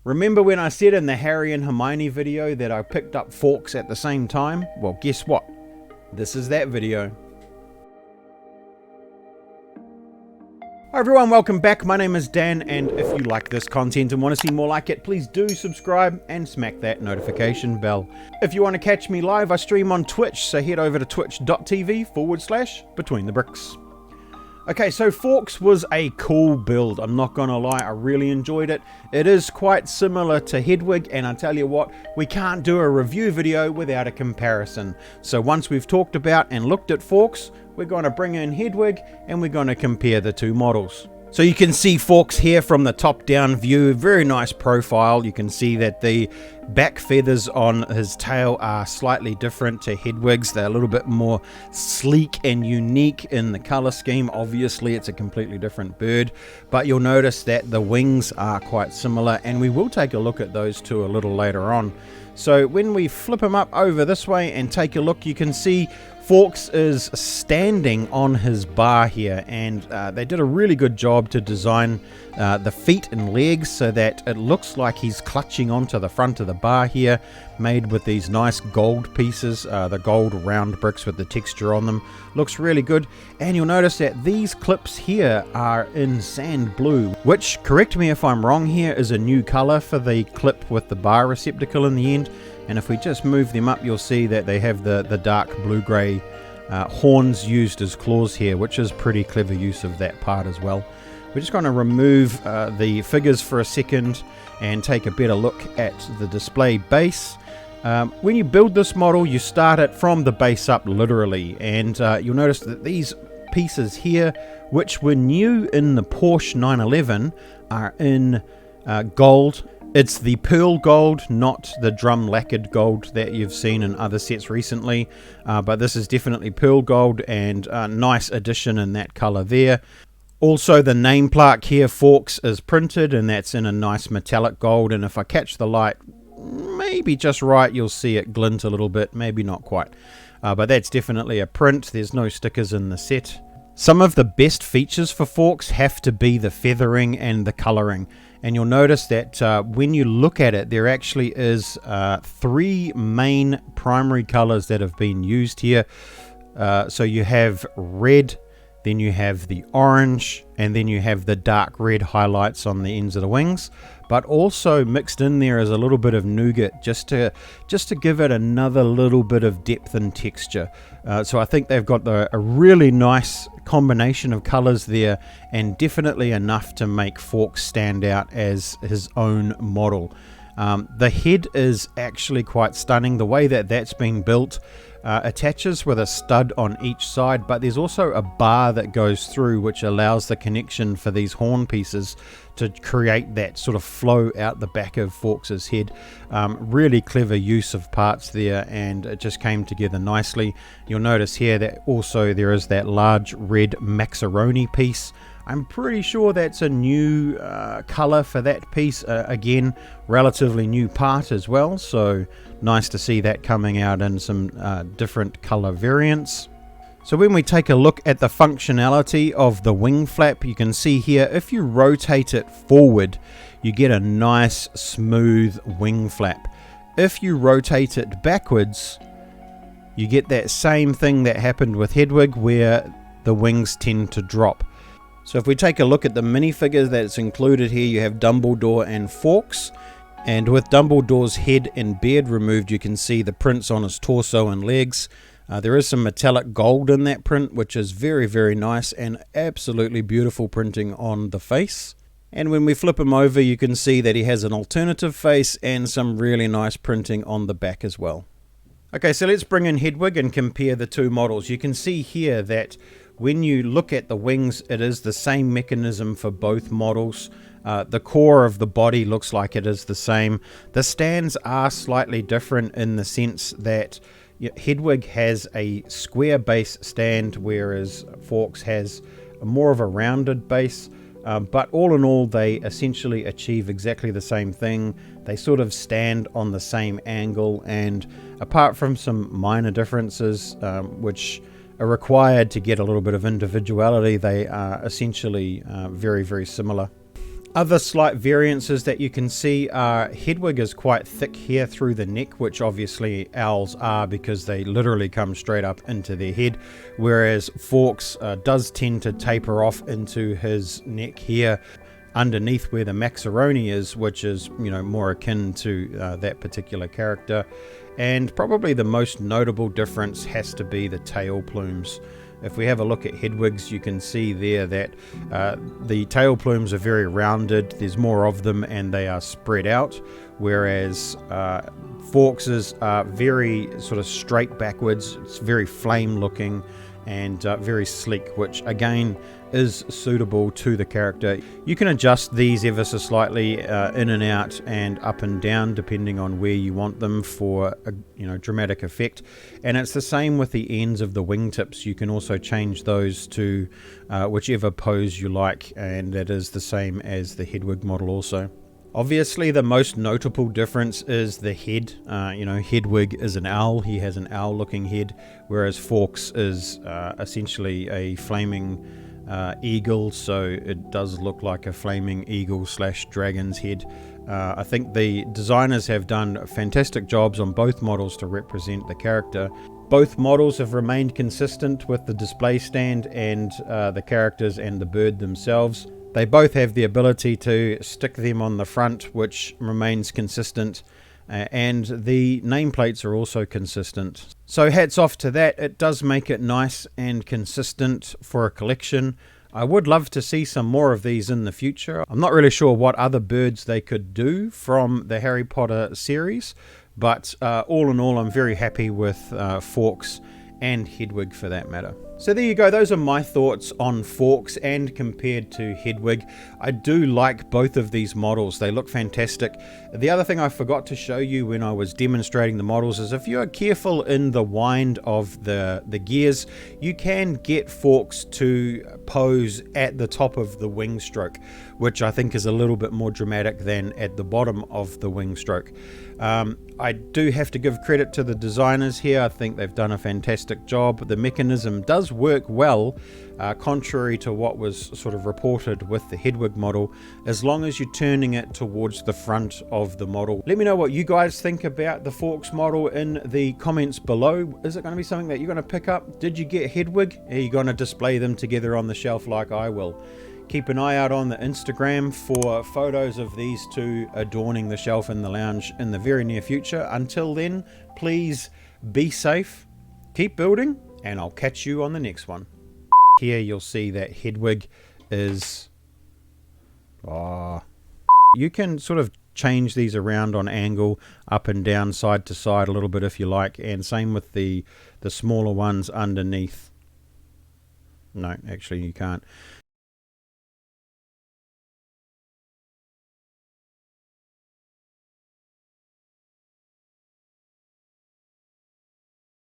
Remember when I said in the Harry and Hermione video that I picked up Fawkes at the same time? Well, guess what? This is that video. Hi everyone, welcome back. My name is Dan, and if you like this content and want to see more like it, please do subscribe and smack that notification bell. If you want to catch me live, I stream on Twitch, so head over to twitch.tv/BetweenTheBricks. Okay, so Fawkes was a cool build, I'm not gonna lie, I really enjoyed it. It is quite similar to Hedwig, and I tell you what, we can't do a review video without a comparison. So once we've talked about and looked at Fawkes, we're going to bring in Hedwig and we're going to compare the two models. So you can see Fawkes here from the top down view, very nice profile. You can see that the back feathers on his tail are slightly different to Hedwig's. They're a little bit more sleek and unique in the color scheme. Obviously it's a completely different bird, but you'll notice that the wings are quite similar, and we will take a look at those two a little later on. So when we flip him up over this way and take a look, you can see Fawkes is standing on his bar here, and they did a really good job to design the feet and legs so that it looks like he's clutching onto the front of the bar here, made with these nice gold pieces, the gold round bricks with the texture on them. Looks really good. And you'll notice that these clips here are in sand blue, which, correct me if I'm wrong here, is a new color for the clip with the bar receptacle in the end. And if we just move them up, you'll see that they have the dark blue-grey horns used as claws here, which is pretty clever use of that part as well. We're just going to remove the figures for a second and take a better look at the display base. When you build this model, you start it from the base up, literally, and you'll notice that these pieces here, which were new in the Porsche 911, are in gold. It's the pearl gold, not the drum lacquered gold that you've seen in other sets recently, but this is definitely pearl gold, and a nice addition in that color there. Also, the name plaque here, Fawkes, is printed, and that's in a nice metallic gold, and if I catch the light maybe just right, you'll see it glint a little bit, maybe not quite, but that's definitely a print. There's no stickers in the set. Some of the best features for Fawkes have to be the feathering and the colouring. And you'll notice that when you look at it, there actually is three main primary colours that have been used here. So you have red, then you have the orange, and then you have the dark red highlights on the ends of the wings. But also mixed in there is a little bit of nougat, just to give it another little bit of depth and texture. So I think they've got a really nice combination of colours there, and definitely enough to make Fawkes stand out as his own model. The head is actually quite stunning. The way that that's been built attaches with a stud on each side, but there's also a bar that goes through which allows the connection for these horn pieces to create that sort of flow out the back of Fawkes' head. Really clever use of parts there, and it just came together nicely. You'll notice here that also there is that large red macaroni piece. I'm pretty sure that's a new color for that piece. Again, relatively new part as well, so nice to see that coming out in some different color variants. So when we take a look at the functionality of the wing flap, you can see here, if you rotate it forward, you get a nice smooth wing flap. If you rotate it backwards, you get that same thing that happened with Hedwig, where the wings tend to drop. So if we take a look at the minifigures that's included here, you have Dumbledore and Fawkes. And with Dumbledore's head and beard removed, you can see the prints on his torso and legs. There is some metallic gold in that print, which is very, very nice, and absolutely beautiful printing on the face. And when we flip him over, you can see that he has an alternative face and some really nice printing on the back as well. Okay, so let's bring in Hedwig and compare the two models. You can see here that when you look at the wings, it is the same mechanism for both models. The core of the body looks like it is the same. The stands are slightly different in the sense that Hedwig has a square base stand, whereas Fawkes has more of a rounded base. But all in all, they essentially achieve exactly the same thing. They sort of stand on the same angle, and apart from some minor differences, which are required to get a little bit of individuality, they are essentially very, very similar. Other slight variances that you can see are Hedwig is quite thick here through the neck, which obviously owls are because they literally come straight up into their head, whereas Fawkes does tend to taper off into his neck here underneath where the macaroni is, which is, you know, more akin to that particular character. And probably the most notable difference has to be the tail plumes. If we have a look at Hedwig's, you can see there that the tail plumes are very rounded, there's more of them and they are spread out, whereas Fawkes's are very sort of straight backwards. It's very flame looking and very sleek, which again is suitable to the character. You can adjust these ever so slightly in and out and up and down depending on where you want them for a, you know, dramatic effect. And it's the same with the ends of the wingtips. You can also change those to whichever pose you like, and that is the same as the Hedwig model also. Obviously, the most notable difference is the head. You know, Hedwig is an owl. He has an owl-looking head, whereas Fawkes is essentially a flaming eagle, so it does look like a flaming eagle / dragon's head. I think the designers have done fantastic jobs on both models to represent the character. Both models have remained consistent with the display stand and the characters and the bird themselves. They both have the ability to stick them on the front, which remains consistent, and the nameplates are also consistent. So hats off to that. It does make it nice and consistent for a collection. I would love to see some more of these in the future. I'm not really sure what other birds they could do from the Harry Potter series, but all in all, I'm very happy with Fawkes and Hedwig for that matter. So there you go, those are my thoughts on Fawkes and compared to Hedwig. I do like both of these models, they look fantastic. The other thing I forgot to show you when I was demonstrating the models is if you are careful in the wind of the gears, you can get Fawkes to pose at the top of the wing stroke, which I think is a little bit more dramatic than at the bottom of the wing stroke. I do have to give credit to the designers here. I think they've done a fantastic job. The mechanism does work well, contrary to what was sort of reported with the Hedwig model, as long as you're turning it towards the front of the model. Let me know what you guys think about the Fawkes model in the comments below. Is it going to be something that you're going to pick up? Did you get Hedwig? Are you going to display them together on the shelf like I will? Keep an eye out on the Instagram for photos of these two adorning the shelf in the lounge in the very near future. Until then, please be safe, keep building, and I'll catch you on the next one. Here you'll see that Hedwig is... You can sort of change these around on angle, up and down, side to side a little bit if you like, and same with the smaller ones underneath. No, actually you can't.